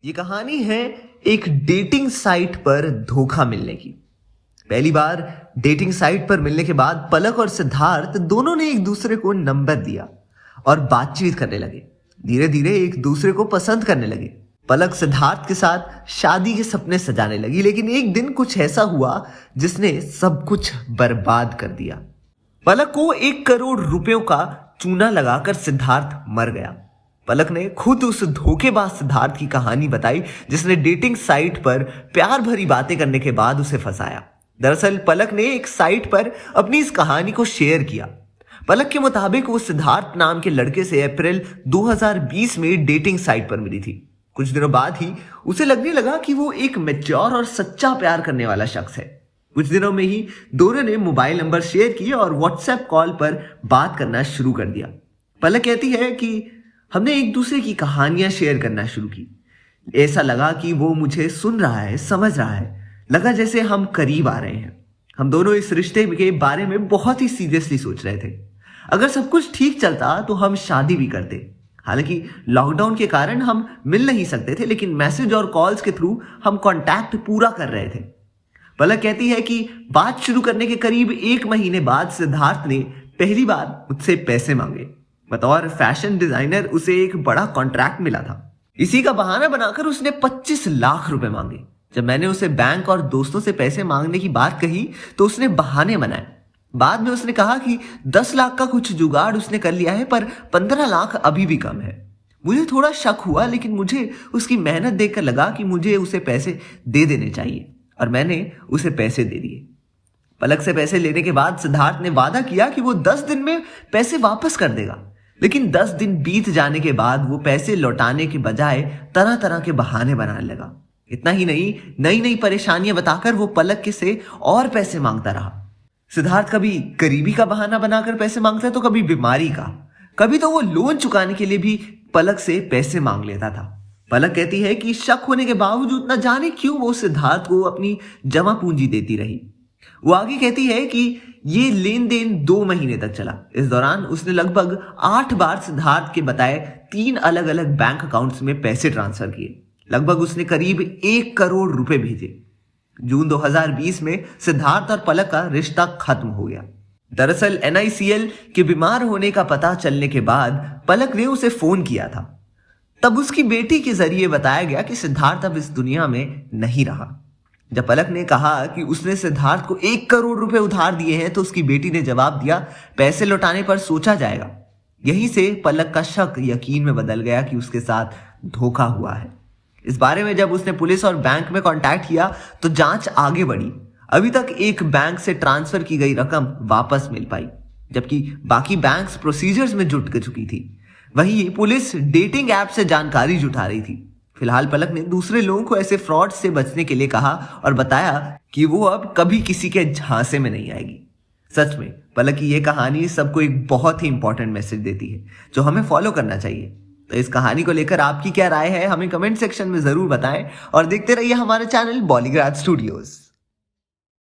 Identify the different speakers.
Speaker 1: ये कहानी है एक डेटिंग साइट पर धोखा मिलने की। पहली बार डेटिंग साइट पर मिलने के बाद पलक और सिद्धार्थ दोनों ने एक दूसरे को नंबर दिया और बातचीत करने लगे। धीरे धीरे एक दूसरे को पसंद करने लगे। पलक सिद्धार्थ के साथ शादी के सपने सजाने लगी, लेकिन एक दिन कुछ ऐसा हुआ जिसने सब कुछ बर्बाद कर दिया। पलक को 1 करोड़ रुपयों का चूना लगाकर सिद्धार्थ मर गया। पलक ने खुद उस धोखेबाज सिद्धार्थ की कहानी बताई जिसने डेटिंग साइट पर प्यार भरी बातें करने के बाद उसे फंसाया। दरअसल पलक ने एक साइट पर अपनी इस कहानी को शेयर किया। पलक के मुताबिक वो सिद्धार्थ नाम के लड़के से अप्रैल 2020 में डेटिंग साइट पर मिली थी। कुछ दिनों बाद ही उसे लगने लगा कि वो एक मैच्योर और सच्चा प्यार करने वाला शख्स है। कुछ दिनों में ही दोनों ने मोबाइल नंबर शेयर किए और व्हाट्सएप कॉल पर बात करना शुरू कर दिया। पलक कहती है कि हमने एक दूसरे की कहानियां शेयर करना शुरू की। ऐसा लगा कि वो मुझे सुन रहा है, समझ रहा है। लगा जैसे हम करीब आ रहे हैं। हम दोनों इस रिश्ते के बारे में बहुत ही सीरियसली सोच रहे थे। अगर सब कुछ ठीक चलता तो हम शादी भी करते। हालांकि लॉकडाउन के कारण हम मिल नहीं सकते थे, लेकिन मैसेज और कॉल्स के थ्रू हम कांटेक्ट पूरा कर रहे थे। पलक कहती है कि बात शुरू करने के करीब 1 महीने बाद सिद्धार्थ ने पहली बार मुझसे पैसे मांगे। बतौर फैशन डिजाइनर उसे एक बड़ा कॉन्ट्रैक्ट मिला था। इसी का बहाना बनाकर उसने 25 लाख रुपए मांगे। जब मैंने उसे बैंक और दोस्तों से पैसे मांगने की बात कही तो उसने बहाने बनाए। बाद में उसने कहा कि 10 लाख का कुछ जुगाड़ उसने कर लिया है, पर 15 लाख अभी भी कम है। मुझे थोड़ा शक हुआ, लेकिन मुझे उसकी मेहनत देखकर लगा कि मुझे उसे पैसे दे देने चाहिए और मैंने उसे पैसे दे दिए। पलक से पैसे लेने के बाद सिद्धार्थ ने वादा किया कि वो 10 दिन में पैसे वापस कर देगा, लेकिन 10 दिन बीत जाने के बाद वो पैसे लौटाने के बजाय तरह तरह के बहाने बनाने लगा। इतना ही नहीं, नई नई परेशानियां बताकर वो पलक के से और पैसे मांगता रहा। सिद्धार्थ कभी गरीबी का बहाना बनाकर पैसे मांगता तो कभी बीमारी का, कभी तो वो लोन चुकाने के लिए भी पलक से पैसे मांग लेता था। पलक कहती है कि शक होने के बावजूद न जाने क्यों वो सिद्धार्थ को अपनी जमा पूंजी देती रही। वो आगे कहती है कि ये लेन देन 2 महीने तक चला। इस दौरान उसने लगभग 8 बार सिद्धार्थ के बताए 3 अलग अलग बैंक अकाउंट्स में पैसे ट्रांसफर किए। लगभग उसने करीब 1 करोड़ रुपए भेजे। जून 2020 में सिद्धार्थ और पलक का रिश्ता खत्म हो गया। दरअसल NICL के बीमार होने का पता चलने के बाद पलक ने उसे फोन किया था। तब उसकी बेटी के जरिए बताया गया कि सिद्धार्थ अब इस दुनिया में नहीं रहा। जब पलक ने कहा कि उसने सिद्धार्थ को 1 करोड़ रुपए उधार दिए हैं तो उसकी बेटी ने जवाब दिया, पैसे लौटाने पर सोचा जाएगा। यहीं से पलक का शक यकीन में बदल गया कि उसके साथ धोखा हुआ है। इस बारे में जब उसने पुलिस और बैंक में कांटेक्ट किया तो जांच आगे बढ़ी। अभी तक एक बैंक से ट्रांसफर की गई रकम वापस मिल पाई, जबकि बाकी बैंक्स प्रोसीजर्स में जुट चुकी थी। वहीं पुलिस डेटिंग ऐप से जानकारी जुटा रही थी। फिलहाल पलक ने दूसरे लोगों को ऐसे फ्रॉड से बचने के लिए कहा और बताया कि वो अब कभी किसी के झांसे में नहीं आएगी। सच में पलक की ये कहानी सबको एक बहुत ही इंपॉर्टेंट मैसेज देती है जो हमें फॉलो करना चाहिए। तो इस कहानी को लेकर आपकी क्या राय है हमें कमेंट सेक्शन में जरूर बताएं और देखते रहिए हमारे चैनल बॉलीग्राज स्टूडियोज।